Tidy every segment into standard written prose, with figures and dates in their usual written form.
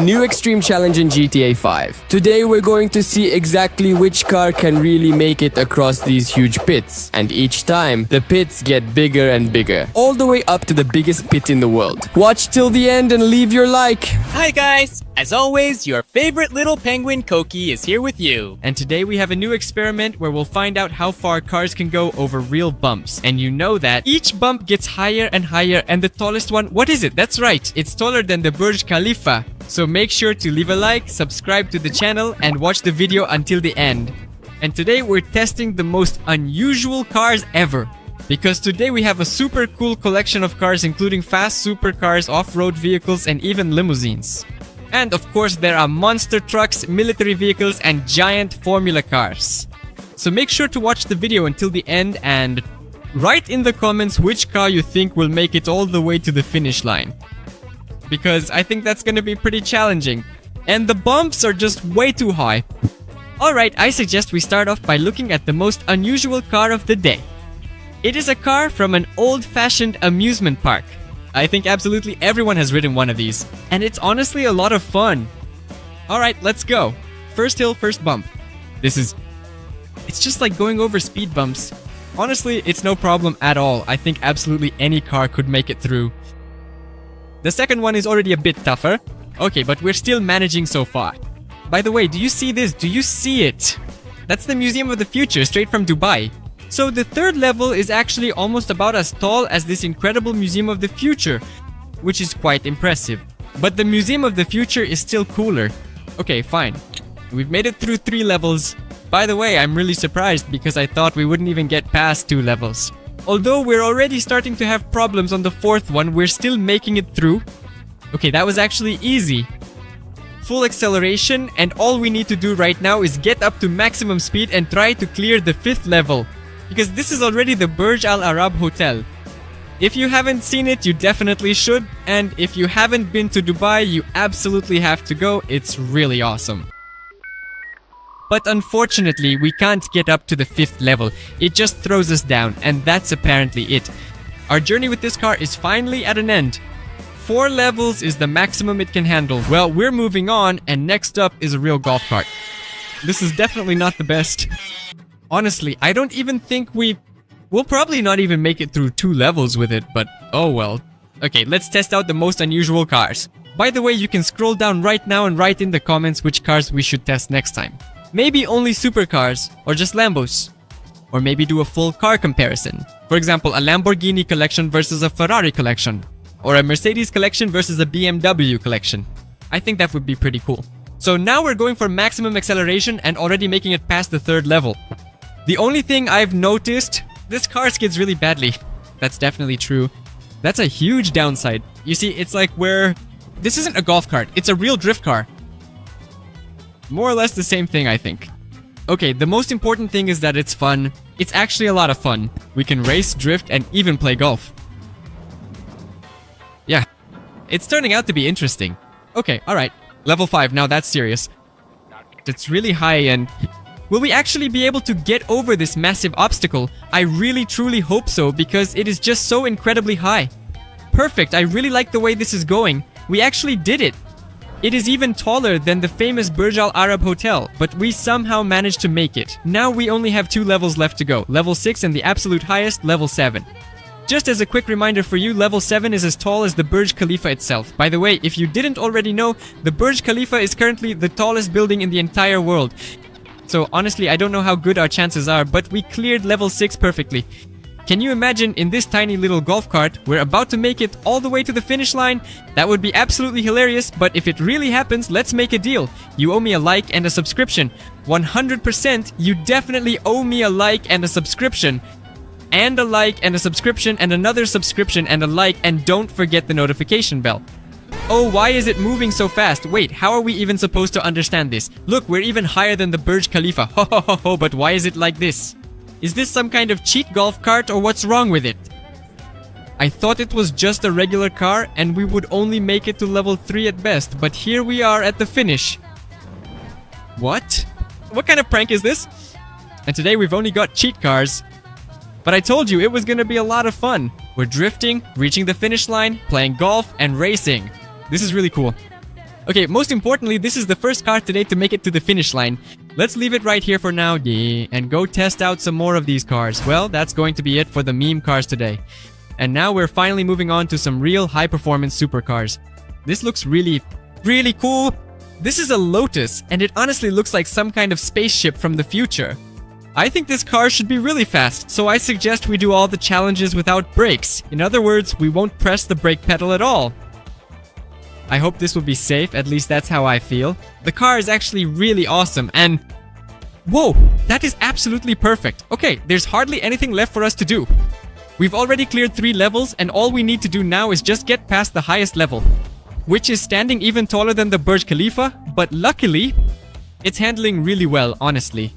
new extreme challenge in GTA 5. Today we're going to see exactly which car can really make it across these huge pits. And each time, the pits get bigger and bigger, all the way up to the biggest pit in the world. Watch till the end and leave your like. Hi guys! As always, your favorite little penguin Koki is here with you. And today we have a new experiment where we'll find out how far cars can go over real bumps. And you know that each bump gets higher and higher, and the tallest one, what is it? That's right, it's taller than the Burj Khalifa. So make sure to leave a like, subscribe to the channel, and watch the video until the end. And today we're testing the most unusual cars ever. Because today we have a super cool collection of cars, including fast supercars, off-road vehicles, and even limousines. And of course there are monster trucks, military vehicles, and giant formula cars. So make sure to watch the video until the end and write in the comments which car you think will make it all the way to the finish line. Because I think that's gonna be pretty challenging. And the bumps are just way too high. Alright, I suggest we start off by looking at the most unusual car of the day. It is a car from an old-fashioned amusement park. I think absolutely everyone has ridden one of these, and it's honestly a lot of fun. Alright, let's go. First hill, first bump. It's just like going over speed bumps. Honestly, it's no problem at all. I think absolutely any car could make it through. The second one is already a bit tougher. Okay, but we're still managing so far. By the way, do you see this? Do you see it? That's the Museum of the Future, straight from Dubai. So the third level is actually almost about as tall as this incredible Museum of the Future, which is quite impressive. But the Museum of the Future is still cooler. Okay, fine. We've made it through 3 levels. By the way, I'm really surprised because I thought we wouldn't even get past 2 levels. Although we're already starting to have problems on the 4th one, we're still making it through. Okay, that was actually easy. Full acceleration, and all we need to do right now is get up to maximum speed and try to clear the 5th level. Because this is already the Burj Al Arab Hotel. If you haven't seen it, you definitely should. And if you haven't been to Dubai, you absolutely have to go. It's really awesome. But unfortunately, we can't get up to the 5th level. It just throws us down, and that's apparently it. Our journey with this car is finally at an end. 4 levels is the maximum it can handle. Well, we're moving on, and next up is a real golf cart. This is definitely not the best. Honestly, I don't even think we'll probably not even make it through 2 levels with it, but oh well. Okay, let's test out the most unusual cars. By the way, you can scroll down right now and write in the comments which cars we should test next time. Maybe only supercars, or just Lambos. Or maybe do a full car comparison. For example, a Lamborghini collection versus a Ferrari collection. Or a Mercedes collection versus a BMW collection. I think that would be pretty cool. So now we're going for maximum acceleration and already making it past the 3rd level. The only thing I've noticed, this car skids really badly. That's definitely true. That's a huge downside. You see, it's like this isn't a golf cart, it's a real drift car. More or less the same thing, I think. Okay, the most important thing is that it's fun. It's actually a lot of fun. We can race, drift, and even play golf. Yeah, it's turning out to be interesting. Okay, alright. Level 5, now that's serious. It's really high and... will we actually be able to get over this massive obstacle? I really truly hope so because it is just so incredibly high. Perfect, I really like the way this is going. We actually did it. It is even taller than the famous Burj Al Arab Hotel, but we somehow managed to make it. Now we only have 2 levels left to go. Level 6 and the absolute highest, level 7. Just as a quick reminder for you, level 7 is as tall as the Burj Khalifa itself. By the way, if you didn't already know, the Burj Khalifa is currently the tallest building in the entire world. So honestly, I don't know how good our chances are, but we cleared level 6 perfectly. Can you imagine in this tiny little golf cart, we're about to make it all the way to the finish line? That would be absolutely hilarious, but if it really happens, let's make a deal. You owe me a like and a subscription. 100%, you definitely owe me a like and a subscription. And a like and a subscription and another subscription and a like, and don't forget the notification bell. Oh, why is it moving so fast? Wait, how are we even supposed to understand this? Look, we're even higher than the Burj Khalifa. Ho ho ho ho, but why is it like this? Is this some kind of cheat golf cart or what's wrong with it? I thought it was just a regular car and we would only make it to level 3 at best, but here we are at the finish. What? What kind of prank is this? And today we've only got cheat cars. But I told you it was gonna be a lot of fun. We're drifting, reaching the finish line, playing golf, and racing. This is really cool. Okay, most importantly, this is the first car today to make it to the finish line. Let's leave it right here for now, and go test out some more of these cars. Well, that's going to be it for the meme cars today. And now we're finally moving on to some real high-performance supercars. This looks really, really cool. This is a Lotus, and it honestly looks like some kind of spaceship from the future. I think this car should be really fast, so I suggest we do all the challenges without brakes. In other words, we won't press the brake pedal at all. I hope this will be safe, at least that's how I feel. The car is actually really awesome, and... Whoa, that is absolutely perfect. Okay, there's hardly anything left for us to do. We've already cleared 3 levels, and all we need to do now is just get past the highest level, which is standing even taller than the Burj Khalifa, but luckily, it's handling really well, honestly.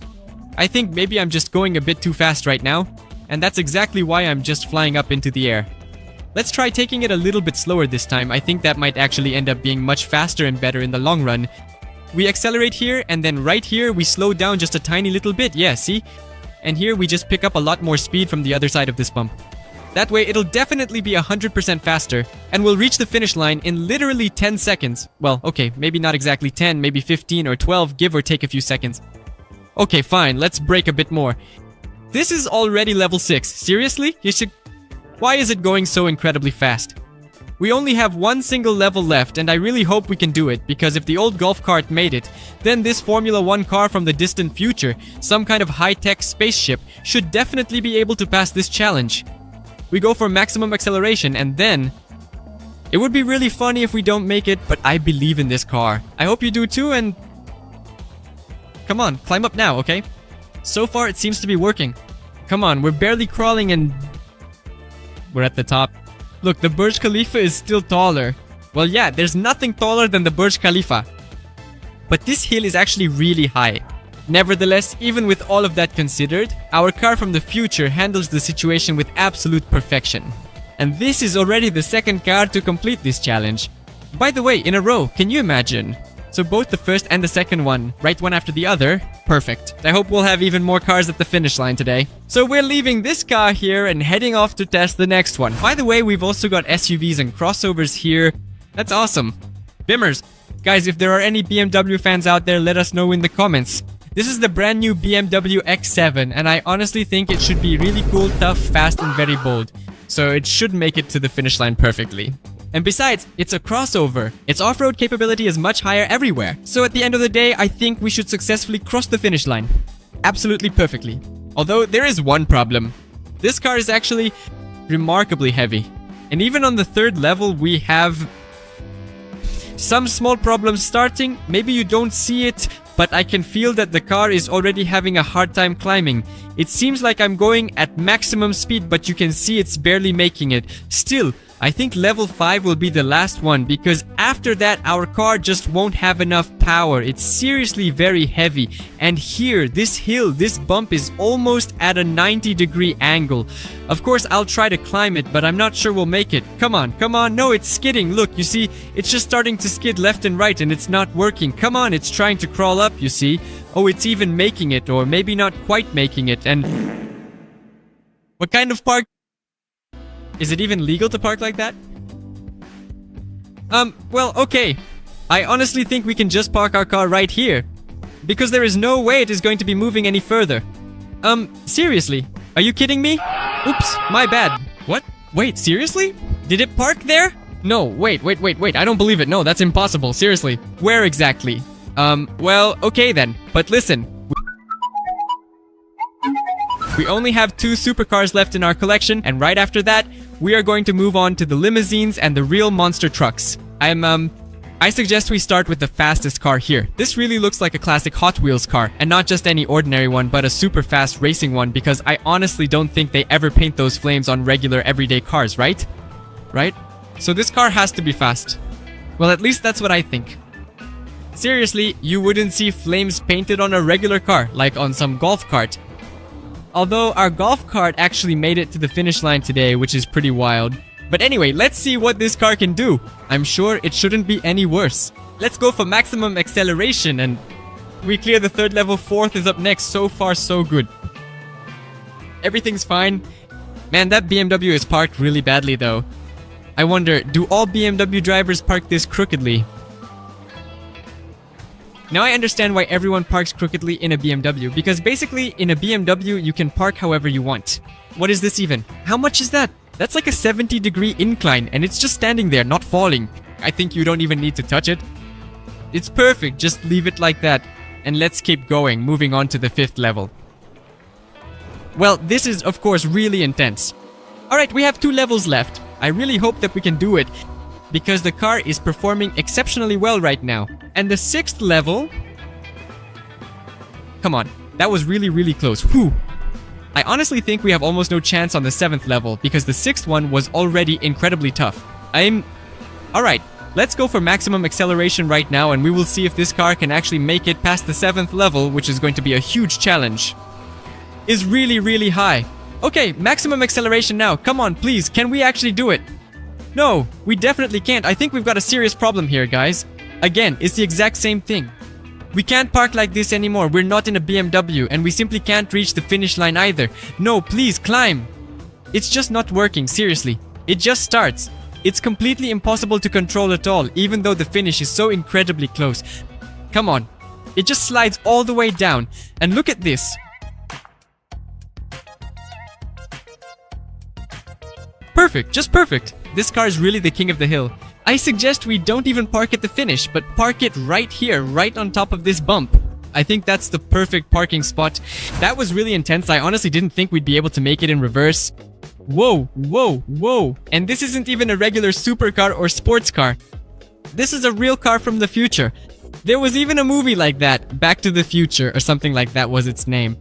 I think maybe I'm just going a bit too fast right now, and that's exactly why I'm just flying up into the air. Let's try taking it a little bit slower this time. I think that might actually end up being much faster and better in the long run. We accelerate here, and then right here we slow down just a tiny little bit. Yeah, see? And here we just pick up a lot more speed from the other side of this bump. That way it'll definitely be 100% faster, and we'll reach the finish line in literally 10 seconds. Well, okay, maybe not exactly 10, maybe 15 or 12, give or take a few seconds. Okay, fine, let's brake a bit more. This is already level 6. Seriously? Why is it going so incredibly fast? We only have one single level left, and I really hope we can do it, because if the old golf cart made it, then this Formula 1 car from the distant future, some kind of high-tech spaceship, should definitely be able to pass this challenge. We go for maximum acceleration, and then... It would be really funny if we don't make it, but I believe in this car. I hope you do too, and... Come on, climb up now, okay? So far, it seems to be working. Come on, we're barely crawling and... We're at the top. Look, the Burj Khalifa is still taller. Well, yeah, there's nothing taller than the Burj Khalifa. But this hill is actually really high. Nevertheless, even with all of that considered, our car from the future handles the situation with absolute perfection. And this is already the second car to complete this challenge. By the way, in a row, can you imagine? So both the first and the second one, right one after the other, perfect. I hope we'll have even more cars at the finish line today. So we're leaving this car here and heading off to test the next one. By the way, we've also got SUVs and crossovers here. That's awesome. Bimmers. Guys, if there are any BMW fans out there, let us know in the comments. This is the brand new BMW X7, and I honestly think it should be really cool, tough, fast, and very bold. So it should make it to the finish line perfectly. And besides, it's a crossover. Its off-road capability is much higher everywhere. So at the end of the day, I think we should successfully cross the finish line. Absolutely perfectly. Although there is one problem. This car is actually remarkably heavy. And even on the 3rd level, we have some small problems starting. Maybe you don't see it, but I can feel that the car is already having a hard time climbing. It seems like I'm going at maximum speed, but you can see it's barely making it. Still, I think level 5 will be the last one, because after that our car just won't have enough power. It's seriously very heavy. And here, this hill, this bump is almost at a 90-degree angle. Of course, I'll try to climb it, but I'm not sure we'll make it. Come on, come on. No, it's skidding. Look, you see, it's just starting to skid left and right, and it's not working. Come on, it's trying to crawl up, you see. Oh, it's even making it, or maybe not quite making it. And what kind of park? Is it even legal to park like that? Well, okay. I honestly think we can just park our car right here, because there is no way it is going to be moving any further. Seriously? Are you kidding me? Oops, my bad. What? Wait, seriously? Did it park there? No, wait, I don't believe it. No, that's impossible, seriously. Where exactly? Well, okay then. But listen. We only have 2 supercars left in our collection, and right after that, we are going to move on to the limousines and the real monster trucks. I suggest we start with the fastest car here. This really looks like a classic Hot Wheels car, and not just any ordinary one, but a super fast racing one, because I honestly don't think they ever paint those flames on regular everyday cars, right? Right? So this car has to be fast. Well, at least that's what I think. Seriously, you wouldn't see flames painted on a regular car, like on some golf cart. Although our golf cart actually made it to the finish line today, which is pretty wild. But anyway, let's see what this car can do. I'm sure it shouldn't be any worse. Let's go for maximum acceleration, and we clear the 3rd level. 4th is up next. So far, so good. Everything's fine. Man, that BMW is parked really badly though. I wonder, do all BMW drivers park this crookedly? Now I understand why everyone parks crookedly in a BMW, because basically in a BMW you can park however you want. What is this even? How much is that? That's like a 70-degree incline and it's just standing there, not falling. I think you don't even need to touch it. It's perfect, just leave it like that. And let's keep going, moving on to the 5th level. Well, this is of course really intense. Alright, we have 2 levels left. I really hope that we can do it, because the car is performing exceptionally well right now. And the 6th level... Come on, that was really close. Whew. I honestly think we have almost no chance on the 7th level, because the 6th one was already incredibly tough. Alright, let's go for maximum acceleration right now, and we will see if this car can actually make it past the 7th level, which is going to be a huge challenge. Is really high. Okay, maximum acceleration now. Come on, please, can we actually do it? No, we definitely can't. I think we've got a serious problem here, guys. Again, it's the exact same thing. We can't park like this anymore. We're not in a BMW, and we simply can't reach the finish line either. No, please, climb. It's just not working, seriously. It just starts. It's completely impossible to control at all, even though the finish is so incredibly close. Come on. It just slides all the way down. And look at this. Perfect, just perfect. This car is really the king of the hill. I suggest we don't even park at the finish, but park it right here, right on top of this bump. I think that's the perfect parking spot. That was really intense. I honestly didn't think we'd be able to make it in reverse. Whoa. And this isn't even a regular supercar or sports car. This is a real car from the future. There was even a movie like that, Back to the Future or something like that was its name.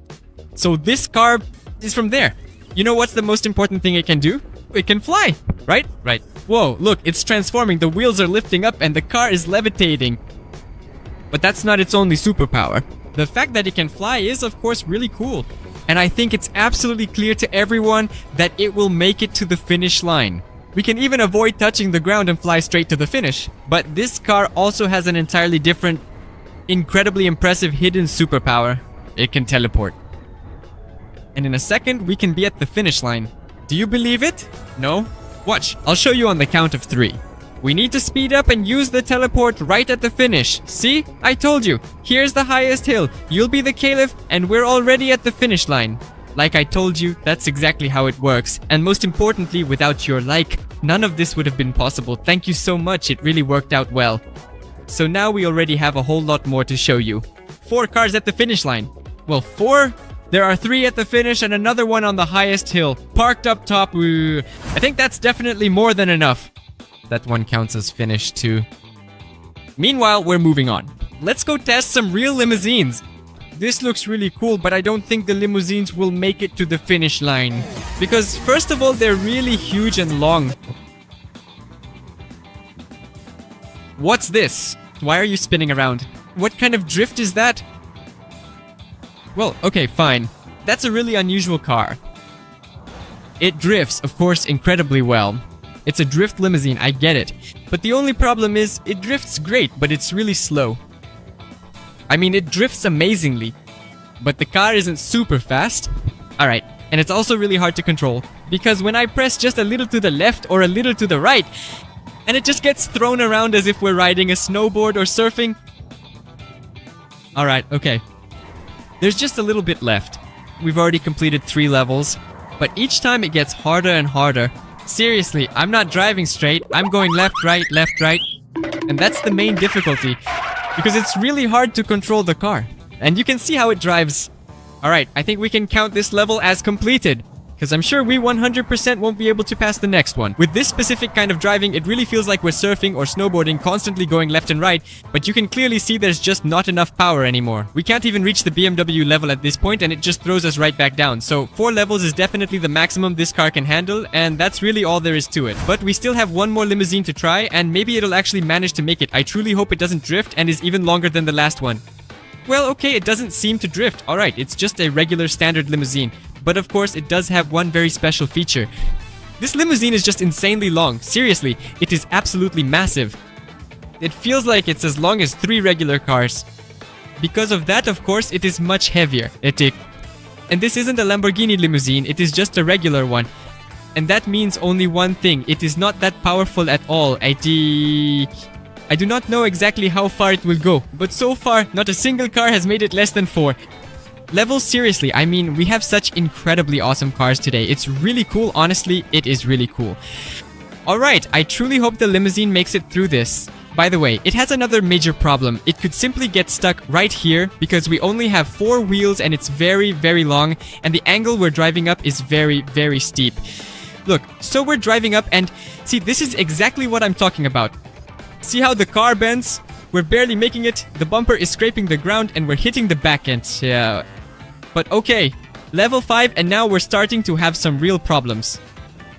So this car is from there. You know what's the most important thing it can do? It can fly, right? Right. Whoa, look, it's transforming, the wheels are lifting up and the car is levitating. But that's not its only superpower. The fact that it can fly is of course really cool. And I think it's absolutely clear to everyone that it will make it to the finish line. We can even avoid touching the ground and fly straight to the finish. But this car also has an entirely different, incredibly impressive hidden superpower. It can teleport. And in a second, we can be at the finish line. Do you believe it? No? Watch, I'll show you on the count of 3. We need to speed up and use the teleport right at the finish. See? I told you. Here's the highest hill. You'll be the caliph and we're already at the finish line. Like I told you, that's exactly how it works. And most importantly, without your like, none of this would have been possible. Thank you so much. It really worked out well. So now we already have a whole lot more to show you. 4 cars at the finish line. Well, 4? There are 3 at the finish and another one on the highest hill, parked up top. I think that's definitely more than enough. That one counts as finished too. Meanwhile, we're moving on. Let's go test some real limousines. This looks really cool, but I don't think the limousines will make it to the finish line. Because first of all, they're really huge and long. What's this? Why are you spinning around? What kind of drift is that? Well, okay, fine. That's a really unusual car. It drifts, of course, incredibly well. It's a drift limousine, I get it. But the only problem is, it drifts great, but it's really slow. I mean, it drifts amazingly, but the car isn't super fast. Alright, and it's also really hard to control, because when I press just a little to the left or a little to the right, and it just gets thrown around as if we're riding a snowboard or surfing. Alright, okay. There's just a little bit left. We've already completed 3 levels, but each time it gets harder and harder. Seriously, I'm not driving straight, I'm going left, right, and that's the main difficulty, because it's really hard to control the car. And you can see how it drives. Alright, I think we can count this level as completed, because I'm sure we 100% won't be able to pass the next one. With this specific kind of driving, it really feels like we're surfing or snowboarding, constantly going left and right, but you can clearly see there's just not enough power anymore. We can't even reach the BMW level at this point, and it just throws us right back down. So 4 levels is definitely the maximum this car can handle, and that's really all there is to it. But we still have one more limousine to try, and maybe it'll actually manage to make it. I truly hope it doesn't drift and is even longer than the last one. Well, okay, it doesn't seem to drift. Alright, it's just a regular standard limousine. But of course, it does have one very special feature. This limousine is just insanely long. Seriously, it is absolutely massive. It feels like it's as long as 3 regular cars. Because of that, of course, it is much heavier. And this isn't a Lamborghini limousine, it is just a regular one. And that means only one thing, it is not that powerful at all. I I do not know exactly how far it will go, but so far, not a single car has made it less than 4. Levels, seriously, I mean, we have such incredibly awesome cars today. It's really cool, honestly, it is really cool. Alright, I truly hope the limousine makes it through this. By the way, it has another major problem. It could simply get stuck right here because we only have 4 wheels and it's very, very long, and the angle we're driving up is very, very steep. Look, so we're driving up and see, this is exactly what I'm talking about. See how the car bends? We're barely making it, the bumper is scraping the ground and we're hitting the back end. Yeah. But okay, level 5 and now we're starting to have some real problems.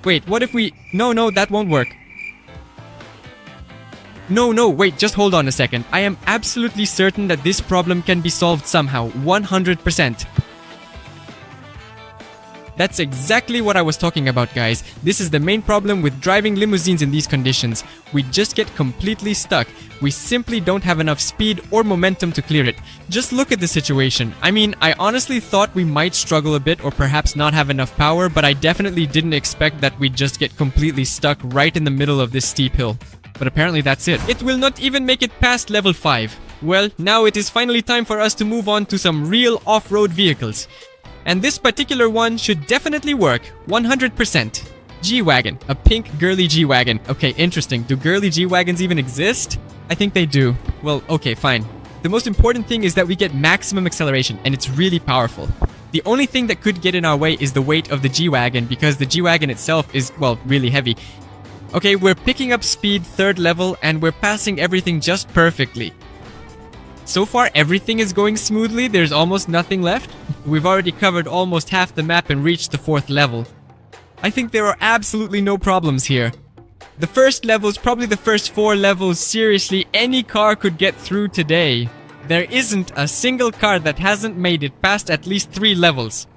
Wait, what if we... No, that won't work. No, wait, just hold on a second. I am absolutely certain that this problem can be solved somehow, 100%. That's exactly what I was talking about, guys. This is the main problem with driving limousines in these conditions. We just get completely stuck. We simply don't have enough speed or momentum to clear it. Just look at the situation. I mean, I honestly thought we might struggle a bit or perhaps not have enough power, but I definitely didn't expect that we'd just get completely stuck right in the middle of this steep hill. But apparently that's it. It will not even make it past level 5. Well, now it is finally time for us to move on to some real off-road vehicles. And this particular one should definitely work, 100%. G-Wagon, a pink girly G-Wagon. Okay, interesting. Do girly G-Wagons even exist? I think they do. Well, okay, fine. The most important thing is that we get maximum acceleration, and it's really powerful. The only thing that could get in our way is the weight of the G-Wagon, because the G-Wagon itself is, well, really heavy. Okay, we're picking up speed 3rd level, and we're passing everything just perfectly. So far, everything is going smoothly. There's almost nothing left. We've already covered almost half the map and reached the 4th level. I think there are absolutely no problems here. The first level is probably the first 4 levels. Seriously, any car could get through today. There isn't a single car that hasn't made it past at least 3 levels.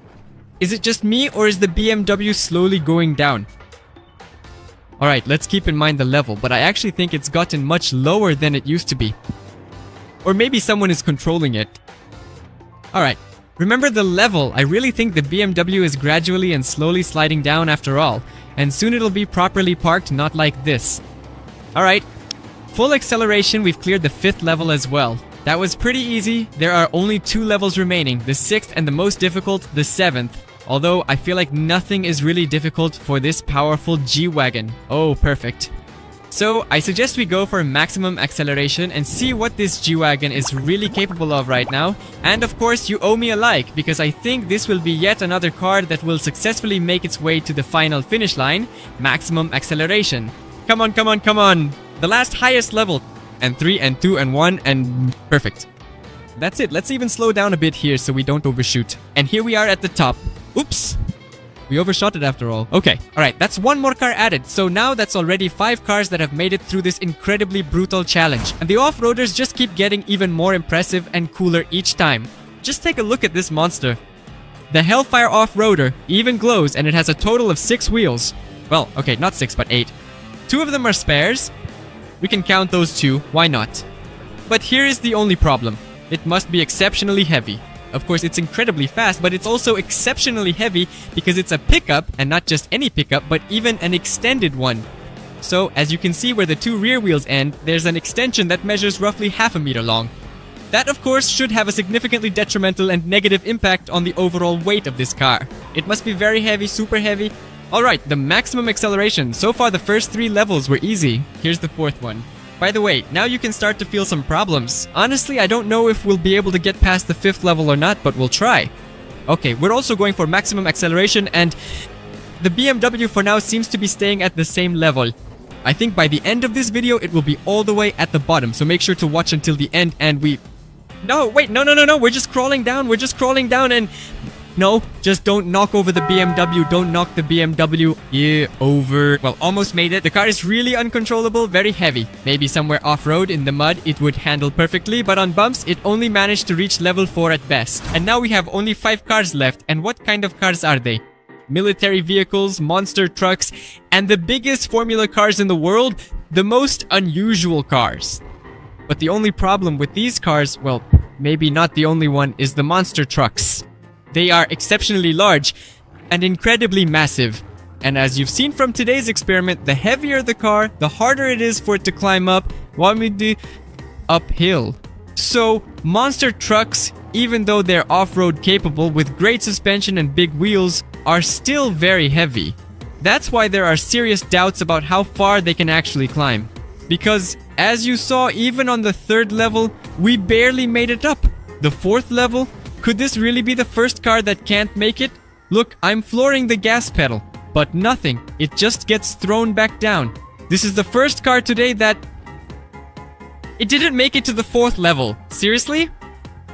Is it just me, or is the BMW slowly going down? Alright, let's keep in mind the level, but I actually think it's gotten much lower than it used to be. Or maybe someone is controlling it. Alright, remember the level. I really think the BMW is gradually and slowly sliding down after all. And soon it'll be properly parked, not like this. Alright, full acceleration, we've cleared the 5th level as well. That was pretty easy. There are only 2 levels remaining, the 6th and the most difficult, the 7th. Although, I feel like nothing is really difficult for this powerful G-Wagon. Oh, perfect. So, I suggest we go for maximum acceleration and see what this G-Wagon is really capable of right now. And of course, you owe me a like, because I think this will be yet another car that will successfully make its way to the final finish line, maximum acceleration. Come on, come on, come on! The last highest level! And 3 and 2 and 1 and... perfect. That's it, let's even slow down a bit here so we don't overshoot. And here we are at the top. Oops! We overshot it after all. Okay, alright, that's 1 more car added. So now that's already 5 cars that have made it through this incredibly brutal challenge. And the off-roaders just keep getting even more impressive and cooler each time. Just take a look at this monster. The Hellfire Off-Roader even glows, and it has a total of 6 wheels. Well, okay, not 6 but 8. 2 of them are spares. We can count those 2, why not? But here is the only problem. It must be exceptionally heavy. Of course, it's incredibly fast, but it's also exceptionally heavy because it's a pickup, and not just any pickup, but even an extended one. So, as you can see where the 2 rear wheels end, there's an extension that measures roughly half a meter long. That, of course, should have a significantly detrimental and negative impact on the overall weight of this car. It must be very heavy, super heavy. Alright, the maximum acceleration. So far, the first 3 levels were easy. Here's the 4th one. By the way, now you can start to feel some problems. Honestly, I don't know if we'll be able to get past the 5th level or not, but we'll try. Okay, we're also going for maximum acceleration, and the BMW for now seems to be staying at the same level. I think by the end of this video, it will be all the way at the bottom, so make sure to watch until the end, and we... No, wait, no, we're just crawling down, and... No, just don't knock over the BMW. Don't knock the BMW. Yeah, over. Well, almost made it. The car is really uncontrollable, very heavy. Maybe somewhere off-road in the mud it would handle perfectly, but on bumps it only managed to reach level 4 at best. And now we have only 5 cars left. And what kind of cars are they? Military vehicles, monster trucks, and the biggest formula cars in the world, the most unusual cars. But the only problem with these cars, well, maybe not the only one, is the monster trucks. They are exceptionally large and incredibly massive. And as you've seen from today's experiment, the heavier the car, the harder it is for it to climb up uphill. So, monster trucks, even though they're off-road capable with great suspension and big wheels, are still very heavy. That's why there are serious doubts about how far they can actually climb. Because, as you saw, even on the 3rd level, we barely made it up. The 4th level, could this really be the first car that can't make it? Look, I'm flooring the gas pedal, but nothing. It just gets thrown back down. This is the first car today that... It didn't make it to the 4th level. Seriously?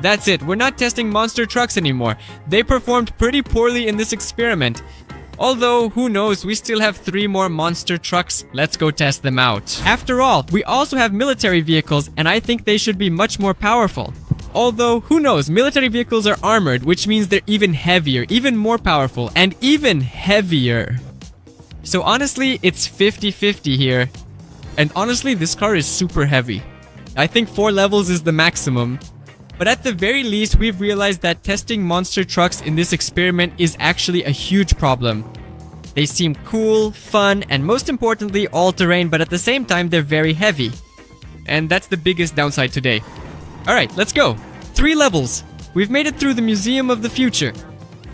That's it. We're not testing monster trucks anymore. They performed pretty poorly in this experiment. Although, who knows, we still have 3 more monster trucks. Let's go test them out. After all, we also have military vehicles, and I think they should be much more powerful. Although, who knows, military vehicles are armored, which means they're even heavier, even more powerful, and even heavier. So honestly, it's 50-50 here. And honestly, this car is super heavy. I think 4 levels is the maximum. But at the very least, we've realized that testing monster trucks in this experiment is actually a huge problem. They seem cool, fun, and most importantly, all-terrain, but at the same time, they're very heavy. And that's the biggest downside today. Alright, let's go. 3 levels. We've made it through the Museum of the Future.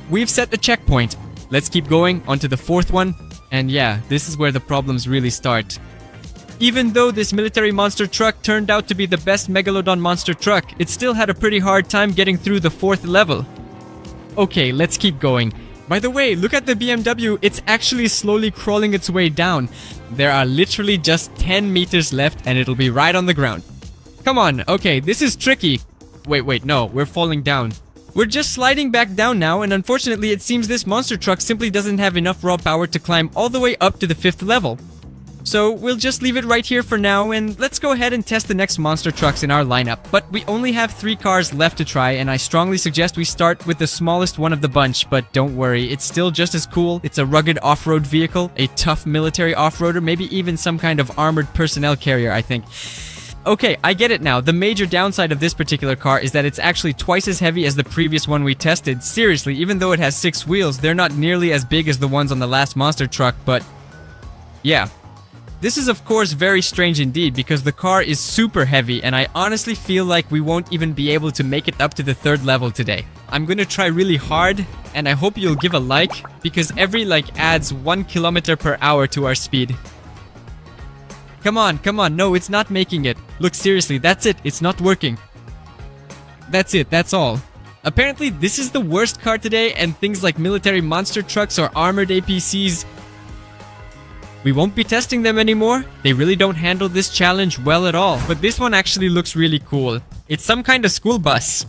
We've set the checkpoint. Let's keep going onto the 4th one. And yeah, this is where the problems really start. Even though this military monster truck turned out to be the best Megalodon monster truck, it still had a pretty hard time getting through the 4th level. Okay, let's keep going. By the way, look at the BMW, it's actually slowly crawling its way down. There are literally just 10 meters left and it'll be right on the ground. Come on, okay, this is tricky. Wait, no, we're falling down. We're just sliding back down now, and unfortunately it seems this monster truck simply doesn't have enough raw power to climb all the way up to the 5th level. So we'll just leave it right here for now, and let's go ahead and test the next monster trucks in our lineup. But we only have 3 cars left to try, and I strongly suggest we start with the smallest one of the bunch, but don't worry, it's still just as cool. It's a rugged off-road vehicle, a tough military off-roader, maybe even some kind of armored personnel carrier, I think. Okay, I get it now. The major downside of this particular car is that it's actually twice as heavy as the previous one we tested. Seriously, even though it has 6 wheels, they're not nearly as big as the ones on the last monster truck, but yeah. This is of course very strange indeed because the car is super heavy and I honestly feel like we won't even be able to make it up to the 3rd level today. I'm gonna try really hard and I hope you'll give a like because every like adds 1 kilometer per hour to our speed. Come on, no, it's not making it. Look, seriously, that's it, it's not working. That's it, that's all. Apparently this is the worst car today and things like military monster trucks or armored APCs, we won't be testing them anymore. They really don't handle this challenge well at all. But this one actually looks really cool. It's some kind of school bus.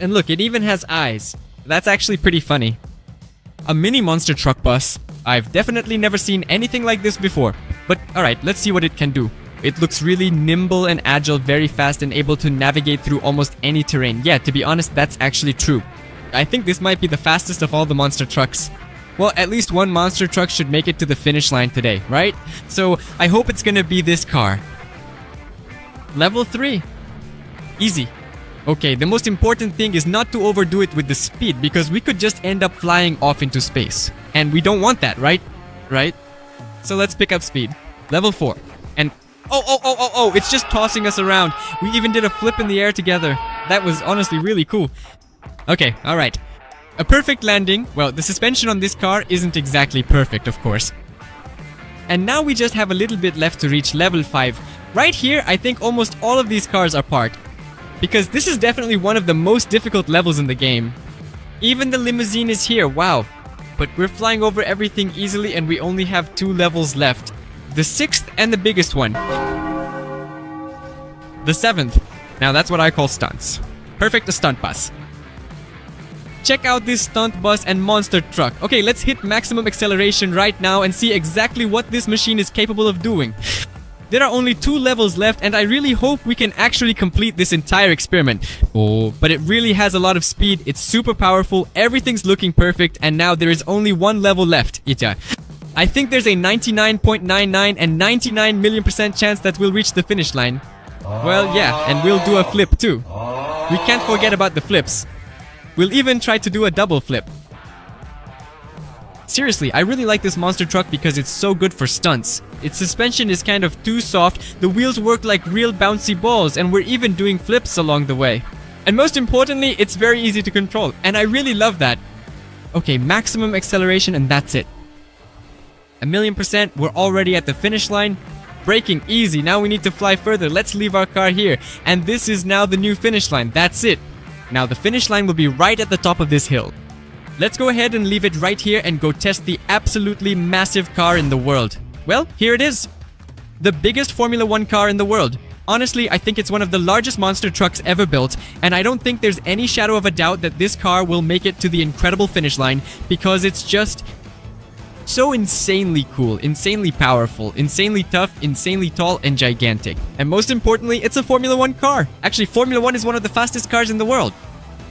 And look, it even has eyes. That's actually pretty funny. A mini monster truck bus. I've definitely never seen anything like this before. But alright, let's see what it can do. It looks really nimble and agile, very fast and able to navigate through almost any terrain. Yeah, to be honest, that's actually true. I think this might be the fastest of all the monster trucks. Well, at least one monster truck should make it to the finish line today, right? So, I hope it's gonna be this car. Level 3. Easy. Okay, the most important thing is not to overdo it with the speed because we could just end up flying off into space. And we don't want that, right? Right? So let's pick up speed. Level 4. And oh, it's just tossing us around. We even did a flip in the air together. That was honestly really cool. Okay, alright. A perfect landing. Well, the suspension on this car isn't exactly perfect, of course. And now we just have a little bit left to reach level 5. Right here, I think almost all of these cars are parked. Because this is definitely one of the most difficult levels in the game. Even the limousine is here, wow. But we're flying over everything easily and we only have 2 levels left. The 6th and the biggest one. The 7th. Now that's what I call stunts. Perfect a stunt bus. Check out this stunt bus and monster truck. Okay, let's hit maximum acceleration right now and see exactly what this machine is capable of doing. There are only 2 levels left and I really hope we can actually complete this entire experiment. Oh, but it really has a lot of speed, it's super powerful, everything's looking perfect, and now there is only 1 level left, Ita. I think there's a 99.99 and 99 million% chance that we'll reach the finish line. Well, yeah, and we'll do a flip too. We can't forget about the flips. We'll even try to do a double flip. Seriously, I really like this monster truck because it's so good for stunts. Its suspension is kind of too soft, the wheels work like real bouncy balls, and we're even doing flips along the way. And most importantly, it's very easy to control, and I really love that. Okay, maximum acceleration and that's it. 1,000,000%, we're already at the finish line. Braking, easy, now we need to fly further. Let's leave our car here. And this is now the new finish line, that's it. Now the finish line will be right at the top of this hill. Let's go ahead and leave it right here and go test the absolutely massive car in the world. Well, here it is. The biggest Formula 1 car in the world. Honestly, I think it's one of the largest monster trucks ever built, and I don't think there's any shadow of a doubt that this car will make it to the incredible finish line because it's just so insanely cool, insanely powerful, insanely tough, insanely tall, and gigantic. And most importantly, it's a Formula 1 car. Actually, Formula 1 is one of the fastest cars in the world.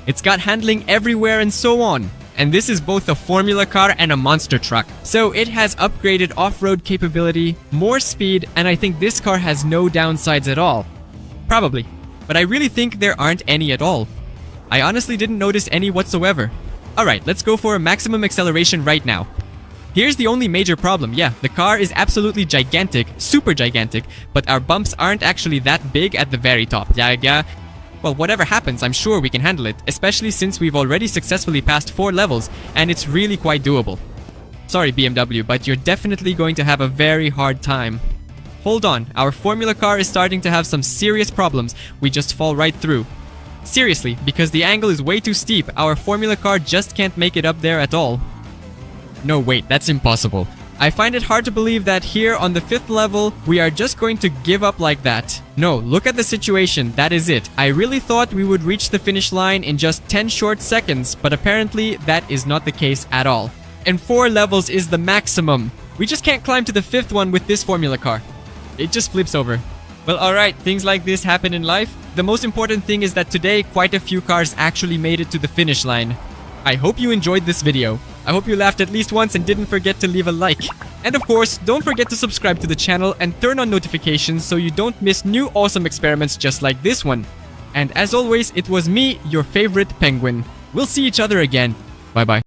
It's got handling everywhere and so on. And this is both a Formula car and a monster truck. So it has upgraded off-road capability, more speed, and I think this car has no downsides at all. Probably. But I really think there aren't any at all. I honestly didn't notice any whatsoever. Alright, let's go for a maximum acceleration right now. Here's the only major problem. Yeah, the car is absolutely gigantic, super gigantic, but our bumps aren't actually that big at the very top. Yeah. Well, whatever happens, I'm sure we can handle it, especially since we've already successfully passed 4 levels, and it's really quite doable. Sorry, BMW, but you're definitely going to have a very hard time. Hold on, our Formula car is starting to have some serious problems. We just fall right through. Seriously, because the angle is way too steep, our Formula car just can't make it up there at all. No, wait, that's impossible. I find it hard to believe that here on the 5th level, we are just going to give up like that. No, look at the situation, that is it. I really thought we would reach the finish line in just 10 short seconds, but apparently that is not the case at all. And 4 levels is the maximum. We just can't climb to the 5th one with this Formula car. It just flips over. Well, alright, things like this happen in life. The most important thing is that today, quite a few cars actually made it to the finish line. I hope you enjoyed this video. I hope you laughed at least once and didn't forget to leave a like. And of course, don't forget to subscribe to the channel and turn on notifications so you don't miss new awesome experiments just like this one. And as always, it was me, your favorite penguin. We'll see each other again. Bye bye.